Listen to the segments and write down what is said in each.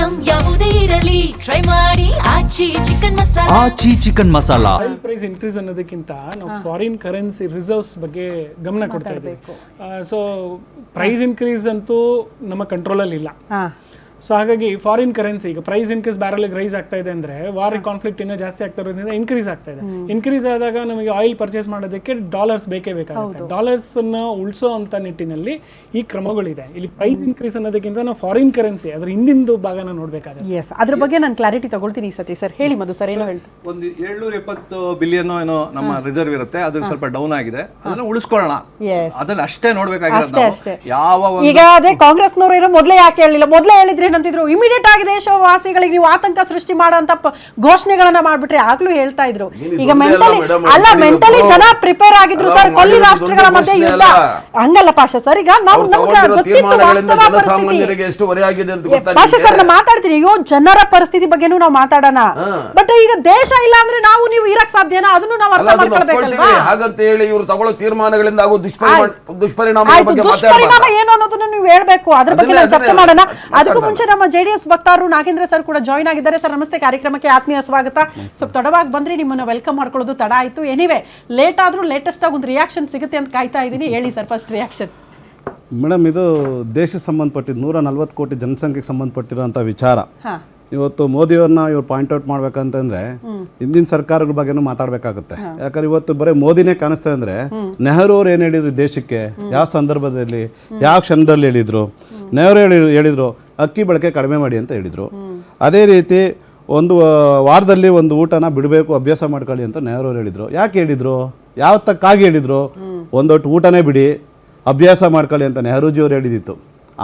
Item ಯಾವುದೇ ಇರಲಿ try ಮಾಡಿ Aachi chicken masala. Aachi chicken masala. Oil price increase ಅನ್ನೋದಕ್ಕಿಂತ ನಾವು ಫಾರಿನ್ ಕರೆನ್ಸಿ ರಿಸರ್ವ್ಸ್ ಬಗ್ಗೆ ಗಮನ ಕೊಡ್ತಾ ಇದ್ದೀವಿ. ಸೊ ಪ್ರೈಸ್ ಇನ್ಕ್ರೀಸ್ ಅಂತೂ ನಮ್ಮ ಕಂಟ್ರೋಲಲ್ಲಿ ಇಲ್ಲ. ಸೊ ಹಾಗಾಗಿ ಫಾರಿನ್ ಕರೆನ್ಸಿ ಈಗ ಪ್ರೈಸ್ ಇನ್ಕ್ರೀಸ್ ಬ್ಯಾರಲ್ಗೆ ರೈಸ್ ಆಗ್ತಾ ಇದೆ ಅಂದ್ರೆ ವಾರ್ ಕಾನ್ಫ್ಲಿಕ್ಟ್ ಇನ್ನೂ ಜಾಸ್ತಿ ಆಗ್ತಾ ಇರೋದ್ರಿಂದ ಇನ್ಕ್ರೀಸ್ ಆಗ್ತಾ ಇದೆ. ಇನ್ಕ್ರೀಸ್ ಆದಾಗ ನಮಗೆ ಆಯಿಲ್ ಪರ್ಚೇಸ್ ಮಾಡೋದಕ್ಕೆ ಡಾಲರ್ಸ್ ಬೇಕೇ ಬೇಕಾಗುತ್ತೆ. ಡಾಲರ್ಸ್ ಅನ್ನ ಉಳಿಸೋ ಅಂತ ನಿಟ್ಟಿನಲ್ಲಿ ಈ ಕ್ರಮಗಳಿದೆ. ಇಲ್ಲಿ ಪ್ರೈಸ್ ಇನ್ಕ್ರೀಸ್ ಅನ್ನೋದಕ್ಕಿಂತ ನಾವು ಫಾರಿನ್ ಕರೆನ್ಸಿ ಅದ್ರ ಹಿಂದಿಂದು ಭಾಗನ ನೋಡ್ಬೇಕಾಗುತ್ತೆ. ಎಸ್, ಅದ್ರ ಬಗ್ಗೆ ನಾನು ಕ್ಲಾರಿಟಿ ತಗೊಳ್ತೀನಿ ಈ ಸತಿ ಸರ್. ಹೇಳಿ ಮಧು ಸರ್, ಏನೋ ಹೇಳ್ತೀನಿ. ಒಂದು 770 ಬಿಲಿಯನ್ ಏನೋ ನಮ್ಮ ರಿಸರ್ವ್ ಇರುತ್ತೆ, ಅದು ಸ್ವಲ್ಪ ಡೌನ್ ಆಗಿದೆ, ಅದನ್ನ ಉಳಿಸ್ಕೊಳ್ಳೋಣ, ಅದನ್ನ ಅಷ್ಟೇ ನೋಡ್ಬೇಕಾಗಿರೋದು. ಯಾವ ಈಗ ಅದೇ ಕಾಂಗ್ರೆಸ್ನವರು ಏನೋ ಮೊದಲೇ ಯಾಕೆ ಹೇಳಿಲ್ಲ, ಮೊದಲೇ ಹೇಳಿದ್ರೆ ಏನಂತಿದ್ರು, ಇಮಿಡಿಯೇಟ್ ಆಗಿ ದೇಶವಾಸಿಗಳಿಗೆ ನೀವು ಆತಂಕ ಸೃಷ್ಟಿ ಮಾಡೋಂತ ಘೋಷಣೆಗಳನ್ನ ಮಾಡ್ಬಿಟ್ರೆ ಆಗ್ಲೂ ಹೇಳ್ತಾ ಇದ್ರು. ಈಗ ಮೆಂಟಲಿ ಜನ ಪ್ರಿಪೇರ್ ಆಗಿದ್ರು ಸರ್. ಕೊಲ್ಲಿ ರಾಷ್ಟ್ರಗಳ ಮಧ್ಯೆ ಯುದ್ಧ ಹಂಗಲ್ಲ ಪಾಷಾ ಸರ್. ಈಗ ನಾವು ಪಾಷಾ ಸರ್ ಮಾತಾಡ್ತೀನಿ, ಅಯ್ಯೋ ಜನರ ಪರಿಸ್ಥಿತಿ ಬಗ್ಗೆನೂ ನಾವು ಮಾತಾಡೋಣ. ಬಟ್ ಈಗ ದೇಶ ಇಲ್ಲ ಅಂದ್ರೆ ನಾವು ನೀವು ಇರಕ್ ಸಾಧ್ಯನಾ? ಅದನ್ನು ನಾವು ಅರ್ಥ ಮಾಡ್ಕೊಳ್ಬೇಕಲ್ವಾ? ಹಾಗಂತ ಹೇಳಿ ಇವರು ತಗೊಳ್ಳೋ ತೀರ್ಮಾನಗಳಿಂದ ಆಗೋ ದುಷ್ಪರಿಣಾಮ ಏನು ಅನ್ನೋದನ್ನ ನೀವು ಹೇಳ್ಬೇಕು. ಅದ್ರ ಬಗ್ಗೆ ನಾವು ಚರ್ಚೆ ಮಾಡೋಣ. ಅದಕ್ಕೂ ಮುಂಚೆ ನಮ್ಮ ಜೆಡಿಎಸ್ ವಕ್ತಾರರು ನಾಗೇಂದ್ರ ಸರ್ ಕೂಡ ಜಾಯ್ನ್ ಆಗಿದ್ದಾರೆ. ಸರ್ ನಮಸ್ತೆ, ಕಾರ್ಯಕ್ರಮಕ್ಕೆ ಆತ್ಮೀಯ ಸ್ವಾಗತ. ಸ್ವಲ್ಪ ತಡವಾಗಿ ಬಂದ್ರೆ ನಿಮ್ಮನ್ನ ವೆಲ್ಕಮ್ ಮಾಡ್ಕೊಳ್ಳೋದು ತಡ ಆಯ್ತು. ಎನಿವೆ, ಲೇಟ್ ಆದ್ರೂ ಲೇಟೆಸ್ಟ್ ಆಗಿ ಒಂದು ರಿಯಾಕ್ಷನ್ ಸಿಗುತ್ತೆ ಅಂತ ಕಾಯ್ತಾ ಇದ್ದೀನಿ. ಹೇಳಿ ಸರ್, ಫಸ್ಟ್ ರಿಯಾಕ್ಷನ್. ಮೇಡಮ್, ಇದು ದೇಶಕ್ಕೆ ಸಂಬಂಧಪಟ್ಟಿದ್ದು 140 ಕೋಟಿ ಜನಸಂಖ್ಯೆಗೆ ಸಂಬಂಧಪಟ್ಟಿರೋಂಥ ವಿಚಾರ. ಇವತ್ತು ಮೋದಿಯವ್ರನ್ನ ಇವ್ರು ಪಾಯಿಂಟ್ ಔಟ್ ಮಾಡ್ಬೇಕಂತಂದ್ರೆ ಹಿಂದಿನ ಸರ್ಕಾರಗಳ ಬಗ್ಗೆನೂ ಮಾತಾಡ್ಬೇಕಾಗುತ್ತೆ. ಯಾಕಂದ್ರೆ ಇವತ್ತು ಬರೀ ಮೋದಿನೇ ಕಾಣಿಸ್ತಾರೆ ಅಂದ್ರೆ ನೆಹರು ಅವ್ರು ಏನ್ ಹೇಳಿದ್ರು ದೇಶಕ್ಕೆ, ಯಾವ ಸಂದರ್ಭದಲ್ಲಿ, ಯಾವ ಕ್ಷಣದಲ್ಲಿ ಹೇಳಿದ್ರು? ನೆಹರು ಹೇಳಿದ್ರು ಅಕ್ಕಿ ಬಳಕೆ ಕಡಿಮೆ ಮಾಡಿ ಅಂತ ಹೇಳಿದ್ರು. ಅದೇ ರೀತಿ ಒಂದು ವಾರದಲ್ಲಿ ಒಂದು ಊಟನ ಬಿಡಬೇಕು, ಅಭ್ಯಾಸ ಮಾಡ್ಕೊಳ್ಳಿ ಅಂತ ನೆಹರು ಅವ್ರು ಹೇಳಿದ್ರು. ಯಾಕೆ ಹೇಳಿದ್ರು? ಯಾವತ್ತಕ್ಕಾಗಿ ಹೇಳಿದ್ರು? ಒಂದೊಟ್ಟು ಊಟನೇ ಬಿಡಿ, ಅಭ್ಯಾಸ ಮಾಡ್ಕೊಳ್ಳಿ ಅಂತ ನೆಹರೂಜಿಯವ್ರು ಹೇಳಿದಿತ್ತು.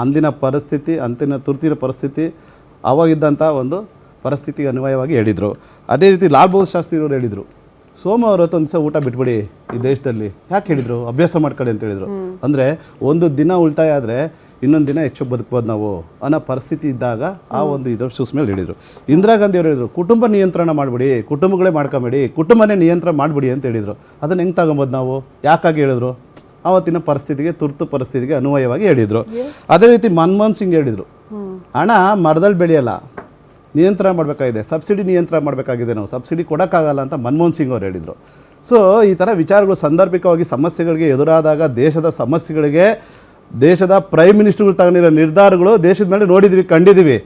ಅಂದಿನ ಪರಿಸ್ಥಿತಿ, ಅಂತಿನ ತುರ್ತಿನ ಪರಿಸ್ಥಿತಿ, ಅವಾಗಿದ್ದಂಥ ಒಂದು ಪರಿಸ್ಥಿತಿಗೆ ಅನ್ವಯವಾಗಿ ಹೇಳಿದರು. ಅದೇ ರೀತಿ ಲಾಲ್ ಬಹದ್ದೂರ್ ಶಾಸ್ತ್ರಿಯವರು ಹೇಳಿದರು, ಸೋಮವಾರ ಹೊತ್ತು ಒಂದು ದಿವಸ ಊಟ ಬಿಟ್ಬಿಡಿ ಈ ದೇಶದಲ್ಲಿ. ಯಾಕೆ ಹೇಳಿದರು? ಅಭ್ಯಾಸ ಮಾಡ್ಕೊಳ್ಳಿ ಅಂತ ಹೇಳಿದರು. ಅಂದರೆ ಒಂದು ದಿನ ಉಳಿತಾಯ ಆದರೆ ಇನ್ನೊಂದು ದಿನ ಹೆಚ್ಚು ಬದುಕ್ಬೋದು ನಾವು ಅನ್ನೋ ಪರಿಸ್ಥಿತಿ ಇದ್ದಾಗ ಆ ಒಂದು ಇದ್ರ ಶೂಸ್ ಮೇಲೆ ಹೇಳಿದರು. ಇಂದಿರಾ ಗಾಂಧಿ ಅವರು ಹೇಳಿದರು, ಕುಟುಂಬ ನಿಯಂತ್ರಣ ಮಾಡಿಬಿಡಿ, ಕುಟುಂಬಗಳೇ ಮಾಡ್ಕೊಂಬೇಡಿ, ಕುಟುಂಬನೇ ನಿಯಂತ್ರಣ ಮಾಡಿಬಿಡಿ ಅಂತ ಹೇಳಿದರು. ಅದನ್ನು ಹೆಂಗೆ ತಗೊಬೋದು ನಾವು? ಯಾಕಾಗಿ ಹೇಳಿದ್ರು? ಆವತ್ತಿನ ಪರಿಸ್ಥಿತಿಗೆ, ತುರ್ತು ಪರಿಸ್ಥಿತಿಗೆ ಅನ್ವಯವಾಗಿ ಹೇಳಿದರು. ಅದೇ ರೀತಿ ಮನಮೋಹನ್ ಸಿಂಗ್ ಹೇಳಿದರು, ಹಣ ಮರದಲ್ಲಿ ಬೆಳೆಯಲ್ಲ, ನಿಯಂತ್ರಣ ಮಾಡಬೇಕಾಗಿದೆ, ಸಬ್ಸಿಡಿ ನಿಯಂತ್ರಣ ಮಾಡಬೇಕಾಗಿದೆ, ನಾವು ಸಬ್ಸಿಡಿ ಕೊಡೋಕ್ಕಾಗಲ್ಲ ಅಂತ ಮನಮೋಹನ್ ಸಿಂಗ್ ಅವರು ಹೇಳಿದರು. ಸೊ ಈ ಥರ ವಿಚಾರಗಳು ಸಾಂದರ್ಭಿಕವಾಗಿ ಸಮಸ್ಯೆಗಳಿಗೆ ಎದುರಾದಾಗ ದೇಶದ ಸಮಸ್ಯೆಗಳಿಗೆ ದೇಶದ ಪ್ರೈಮ್ ಮಿನಿಸ್ಟರ್ಗಳು ತಗೊಂಡಿರೋ ನಿರ್ಧಾರಗಳು ದೇಶದ ಮೇಲೆ ನೋಡಿದ್ವಿ, ಕಂಡಿದ್ದೀವಿ.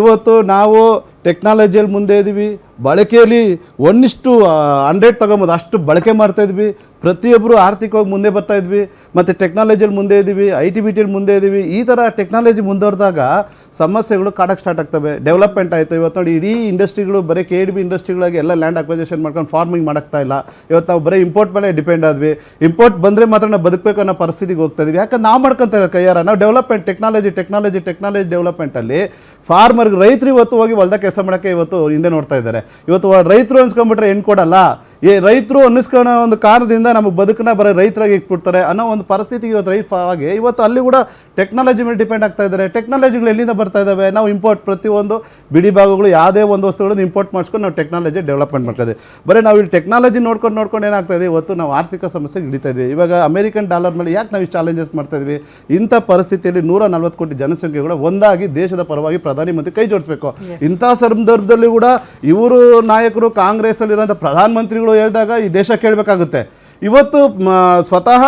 ಇವತ್ತು ನಾವು ಟೆಕ್ನಾಲಜಿಯಲ್ಲಿ ಮುಂದೆ ಇದ್ದೀವಿ, ಬಳಕೆಯಲ್ಲಿ 1:100 ತಗೊಂಬೋದು, ಅಷ್ಟು ಬಳಕೆ ಮಾಡ್ತಾ ಇದ್ವಿ. ಪ್ರತಿಯೊಬ್ಬರು ಆರ್ಥಿಕವಾಗಿ ಮುಂದೆ ಬರ್ತಾ ಇದ್ವಿ, ಮತ್ತು ಟೆಕ್ನಾಲಜಿಯಲ್ಲಿ ಮುಂದೆ ಇದ್ದೀವಿ, IT-BTಯಲ್ಲಿ ಮುಂದೆ ಇದ್ದೀವಿ. ಈ ಥರ ಟೆಕ್ನಾಲಜಿ ಮುಂದುವರೆದಾಗ ಸಮಸ್ಯೆಗಳು ಕಾಡಕ್ಕೆ ಸ್ಟಾರ್ಟ್ ಆಗ್ತವೆ. ಡೆವಲಪ್ಮೆಂಟ್ ಆಯಿತು. ಇವತ್ತು ನೋಡಿ, ಇಡೀ ಇಂಡಸ್ಟ್ರಿಗಳು ಬರೀ KDB ಇಂಡಸ್ಟ್ರಿಗಳಾಗಿ ಎಲ್ಲ ಲ್ಯಾಂಡ್ ಅಕ್ವೈಸೇಷನ್ ಮಾಡ್ಕೊಂಡು ಫಾರ್ಮಿಂಗ್ ಮಾಡೋಕ್ತಾ ಇಲ್ಲ. ಇವತ್ತು ನಾವು ಬರೀ ಇಂಪೋರ್ಟ್ ಮೇಲೆ ಡಿಪೆಂಡ್ ಆದ್ವಿ. ಇಂಪೋರ್ಟ್ ಬಂದರೆ ಮಾತ್ರ ನಾವು ಬದುಕಬೇಕು ಅನ್ನೋ ಪರಿಸ್ಥಿತಿಗೆ ಹೋಗ್ತಾ ಇದೀವಿ. ಯಾಕಂದ್ರೆ ನಾವು ಮಾಡ್ಕೊತಾರೆ ಕೈಯಾರ. ನಾವು ಡೆವಲಪ್ಮೆಂಟ್, ಟೆಕ್ನಾಲಜಿ ಡೆವಲಪ್ಮೆಂಟಲ್ಲಿ ಫಾರ್ಮರ್ಗೆ, ರೈತರು ಇವತ್ತು ಹೋಗಿ ಹೊಲ್ದಾಗ ಕೆಲಸ ಮಾಡೋಕ್ಕೆ ಇವತ್ತು ಹಿಂದೆ ನೋಡ್ತಾ ಇದ್ದಾರೆ. ಇವತ್ತು ರೈತರು ಅನ್ಸ್ಕೊಂಡ್ಬಿಟ್ರೆ ಹೆಣ್ಣು ಕೊಡಲ್ಲ, ರೈತರು ಅನ್ನಿಸ್ಕೊಳ್ಳೋ ಒಂದು ಕಾರಣದಿಂದ ನಮಗೆ ಬದುಕನ್ನ ಬರೀ ರೈತರಾಗಿ ಇಟ್ಬಿಡ್ತಾರೆ ಅನ್ನೋ ಒಂದು ಪರಿಸ್ಥಿತಿಗೆ ಇವತ್ತು ರೈತವಾಗಿ ಇವತ್ತು ಅಲ್ಲಿ ಕೂಡ ಟೆಕ್ನಾಲಜಿ ಮೇಲೆ ಡಿಪೆಂಡ್ ಆಗ್ತಾ ಇದ್ದಾರೆ. ಟೆಕ್ನಾಲಜಿಗಳು ಎಲ್ಲಿಂದ ಬರ್ತಾ ಇದ್ದಾವೆ? ನಾವು ಇಂಪೋರ್ಟ್, ಪ್ರತಿಯೊಂದು ಬಿಡಿ ಭಾಗಗಳು ಯಾವುದೇ ಒಂದು ವಸ್ತುಗಳನ್ನು ಇಂಪೋರ್ಟ್ ಮಾಡಿಸ್ಕೊಂಡು ನಾವು ಟೆಕ್ನಾಲಜಿ ಡೆವಲಪ್ಮೆಂಟ್ ಮಾಡ್ತಾ ಇದ್ದೀವಿ. ಬರೀ ನಾವು ಇಲ್ಲಿ ಟೆಕ್ನಾಲಜಿ ನೋಡ್ಕೊಂಡು ಏನಾಗ್ತಾ ಇದೆ, ಇವತ್ತು ನಾವು ಆರ್ಥಿಕ ಸಮಸ್ಯೆಗೆ ಹಿಡಿತಾ ಇದ್ವಿ. ಇವಾಗ ಅಮೆರಿಕನ್ ಡಾಲರ್ ಮೇಲೆ ಯಾಕೆ ನಾವು ಚಾಲೆಂಜಸ್ ಮಾಡ್ತಾ ಇದ್ವಿ? ಇಂಥ ಪರಿಸ್ಥಿತಿಯಲ್ಲಿ 140 ಕೋಟಿ ಜನಸಂಖ್ಯೆ ಕೂಡ ಒಂದಾಗಿ ದೇಶದ ಪರವಾಗಿ ಪ್ರಧಾನಿ ಮಂತ್ರಿ ಕೈ ಜೋಡಿಸಬೇಕು. ಇಂಥ ಸಂದರ್ಭದಲ್ಲಿ ಕೂಡ ಇವರು ನಾಯಕರು, ಕಾಂಗ್ರೆಸ್ ಅಲ್ಲಿರುವಂಥ ಪ್ರಧಾನಮಂತ್ರಿಗಳು ಹೇಳಿದಾಗ ಈ ದೇಶ ಕೇಳಬೇಕಾಗುತ್ತೆ. ಇವತ್ತು ಸ್ವತಃ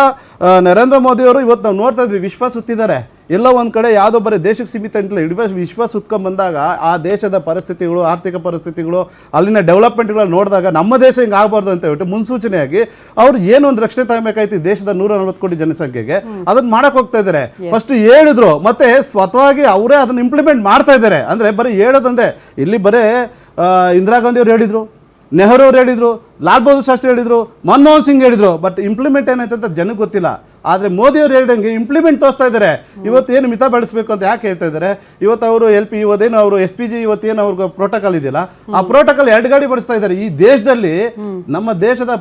ನರೇಂದ್ರ ಮೋದಿಯವರು ಇವತ್ತು ನಾವು ನೋಡ್ತಾ ಇದ್ವಿ, ವಿಶ್ವ ಸುತ್ತಿದ್ದಾರೆ. ಎಲ್ಲೋ ಒಂದು ಕಡೆ ಯಾವುದೋ ಬರೀ ದೇಶಕ್ಕೆ ಸೀಮಿತ ಅಂತಲ್ಲ, ಇಡೀ ವಿಶ್ವ ಸುತ್ಕೊಂಡ್ಬಂದಾಗ ಆ ದೇಶದ ಪರಿಸ್ಥಿತಿಗಳು, ಆರ್ಥಿಕ ಪರಿಸ್ಥಿತಿಗಳು, ಅಲ್ಲಿನ ಡೆವಲಪ್ಮೆಂಟ್ಗಳು ನೋಡಿದಾಗ ನಮ್ಮ ದೇಶ ಹಿಂಗೆ ಆಗಬಾರ್ದು ಅಂತ ಹೇಳ್ಬಿಟ್ಟು ಮುನ್ಸೂಚನೆಯಾಗಿ ಅವ್ರು ಏನು ಒಂದು ರಕ್ಷಣೆ ತಗೋಬೇಕಾಯ್ತು ದೇಶದ 140 ಕೋಟಿ ಜನಸಂಖ್ಯೆಗೆ, ಅದನ್ನ ಮಾಡಕ್ ಹೋಗ್ತಾ ಇದ್ದಾರೆ. ಫಸ್ಟ್ ಹೇಳಿದ್ರು, ಮತ್ತೆ ಸ್ವತಃವಾಗಿ ಅವರೇ ಅದನ್ನ ಇಂಪ್ಲಿಮೆಂಟ್ ಮಾಡ್ತಾ ಇದ್ದಾರೆ. ಅಂದರೆ ಬರೀ ಹೇಳೋದಂದೆ, ಇಲ್ಲಿ ಬರೀ ಇಂದಿರಾ ಗಾಂಧಿ ಅವರು ಹೇಳಿದ್ರು, ನೆಹರು ಅವರು ಹೇಳಿದ್ರು, ಲಾಲ್ ಬಹದ್ದೂರ್ ಶಾಸ್ತ್ರಿ ಹೇಳಿದ್ರು, ಮನಮೋಹನ್ ಸಿಂಗ್ ಹೇಳಿದ್ರು. ಬಟ್ ಇಂಪ್ಲಿಮೆಂಟ್ ಏನಾಯ್ತು ಅಂತ ಜನಕ್ಕೆ ಗೊತ್ತಿಲ್ಲ. ಆದರೆ ಮೋದಿ ಅವರು ಹೇಳ್ದಂಗೆ ಇಂಪ್ಲಿಮೆಂಟ್ ತೋರಿಸ್ತಾ ಇದ್ದಾರೆ. ಇವತ್ತು ಏನು ಮಿತ ಬಳಸಬೇಕು ಅಂತ ಯಾಕೆ ಹೇಳ್ತಾ ಇದ್ದಾರೆ? ಇವತ್ತು ಅವರು LP, ಇವತ್ತೇನು ಅವರು SPG, ಇವತ್ತೇನು ಅವ್ರಿಗೆ ಪ್ರೋಟೋಕಾಲ್ ಇದೆಯಲ್ಲ, ಆ ಪ್ರೋಟೋಕಾಲ್ 2 ಗಾಡಿ ಬಳಸ್ತಾ ಇದ್ದಾರೆ. ಈ ದೇಶದಲ್ಲಿ ನಮ್ಮ ದೇಶದ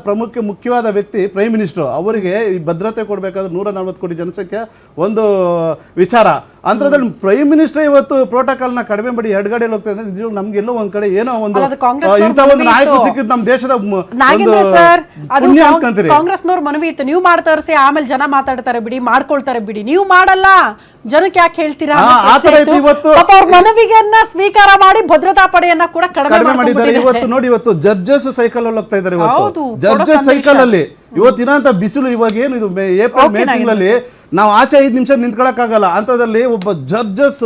ಮುಖ್ಯವಾದ ವ್ಯಕ್ತಿ ಪ್ರೈಮ್ ಮಿನಿಸ್ಟರ್, ಅವರಿಗೆ ಈ ಭದ್ರತೆ ಕೊಡಬೇಕಾದ್ರೆ 140 ಕೋಟಿ ಜನಸಂಖ್ಯೆ ಒಂದು ವಿಚಾರ. ಅಂತದ್ರಲ್ಲಿ ಪ್ರೈಮ್ ಮಿನಿಸ್ಟರ್ ಇವತ್ತು ಪ್ರೋಟೋಕಾಲ್ ನ ಕಡಿಮೆ ಮಾಡಿ ಎಡಗಡೆಯಲ್ಲಿ ಹೋಗ್ತಾ ಇದ್ದಾರೆ. ನಿಜವಾಗ್ಲೂ ನಮ್ಗೆಲ್ಲೋ ಒಂದ್ ಕಡೆ ಏನೋ ಒಂದು ಅಲ್ಲ, ಅದು ಕಾಂಗ್ರೆಸ್ ಇಂಥ ಒಂದು ನಾಯಕರು ಸಿಕ್ಕಿದ್ ನಮ್ಮ ದೇಶದ ನಾಗೇಂದ್ರ ಸರ್, ಅದು ಪುಣ್ಯ ಅನ್ಕೊಂತೀರಿ. ಕಾಂಗ್ರೆಸ್ನವ್ರ ಮನವಿ ಇತ್ತು, ನೀವು ಮಾಡ್ತಾರಸಿ ಆಮೇಲೆ ಜನ ಮಾತಾಡ್ತಾರೆ ಬಿಡಿ, ಮಾಡ್ಕೊಳ್ತಾರೆ ಬಿಡಿ, ನೀವು ಮಾಡಲ್ಲ, ಜನಕ್ಕೆ ಯಾಕೆ ಹೇಳ್ತೀರಾ? ಆ ತರ ಇತ್ತು ಇವತ್ತು. ಅವ್ರ ಮನವಿಯನ್ನ ಸ್ವೀಕಾರ ಮಾಡಿ ಭದ್ರತಾ ಪಡೆಯನ್ನ ಕೂಡ ಕಡಿಮೆ ಮಾಡಿದ್ದಾರೆ. ಇವತ್ತು ನೋಡಿ, ಇವತ್ತು ಜಡ್ಜಸ್ ಸೈಕಲ್ ಅಲ್ಲಿ ಹೋಗ್ತಾ ಇದ್ದಾರೆ. ಹೌದು, ಇವತ್ತು ಜಡ್ಜಸ್ ಸೈಕಲ್ ಅಲ್ಲಿ ಇವತ್ತಿನಂತ ಬಿಸಿಲು, ಇವಾಗ ಏನು ಇದು ಏಪ್ರಿಲ್ ಮೇ ತಿಂಗಳಲ್ಲಿ ನಾವು ಆಚೆ 5 ನಿಮಿಷ ನಿಂತ್ಕೊಳಕ್ ಆಗಲ್ಲ. ಅಂತದಲ್ಲಿ ಒಬ್ಬ ಜಡ್ಜಸ್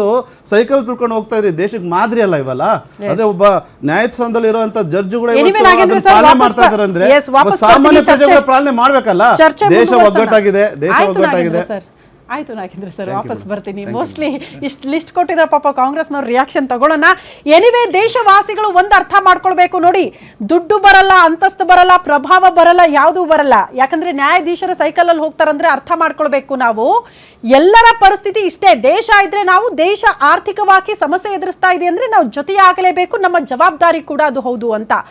ಸೈಕಲ್ ತುಳ್ಕೊಂಡು ಹೋಗ್ತಾ ಇದ್ರೆ ದೇಶಕ್ಕೆ ಮಾದರಿ ಅಲ್ಲ ಇವಲ್ಲ. ಅದೇ ಒಬ್ಬ ನ್ಯಾಯಸ್ಥಾನದಲ್ಲಿ ಇರುವಂತ ಜಡ್ಜ್ಗಳು ಪಾಲನೆ ಮಾಡ್ತಾ ಇದಾರೆ ಅಂದ್ರೆ ಸಾಮಾನ್ಯ ಪ್ರಜೆಗಳ ಪಾಲನೆ ಮಾಡ್ಬೇಕಲ್ಲ. ದೇಶ ಒಗ್ಗಟ್ಟಾಗಿದೆ, ದೇಶ ಒಗ್ಗಟ್ಟಾಗಿದೆ. ಆಯ್ತು ನಾಗೇಂದ್ರ ಸರ್, ವಾಪಸ್ ಬರ್ತೀನಿ. ಮೋಸ್ಟ್ಲಿ ಇಷ್ಟು ಲಿಸ್ಟ್ ಕೊಟ್ಟಿದ್ರೆ ಪಾಪ ಕಾಂಗ್ರೆಸ್ನವ್ರ ರಿಯಾಕ್ಷನ್ ತಗೊಳ್ಳೋಣ. ಎನಿವೇ, ದೇಶವಾಸಿಗಳು ಒಂದು ಅರ್ಥ ಮಾಡ್ಕೊಳ್ಬೇಕು ನೋಡಿ, ದುಡ್ಡು ಬರಲ್ಲ, ಅಂತಸ್ತು ಬರಲ್ಲ, ಪ್ರಭಾವ ಬರಲ್ಲ, ಯಾವುದೂ ಬರಲ್ಲ. ಯಾಕಂದ್ರೆ ನ್ಯಾಯಾಧೀಶರ ಸೈಕಲ್ ಅಲ್ಲಿ ಹೋಗ್ತಾರಂದ್ರೆ ಅರ್ಥ ಮಾಡ್ಕೊಳ್ಬೇಕು ನಾವು, ಎಲ್ಲರ ಪರಿಸ್ಥಿತಿ ಇಷ್ಟೇ. ದೇಶ ಇದ್ರೆ ನಾವು, ದೇಶ ಆರ್ಥಿಕವಾಗಿ ಸಮಸ್ಯೆ ಎದುರಿಸ್ತಾ ಇದೆ ಅಂದ್ರೆ ನಾವು ಜೊತೆಯಾಗಲೇಬೇಕು, ನಮ್ಮ ಜವಾಬ್ದಾರಿ ಕೂಡ ಅದು ಹೌದು ಅಂತ.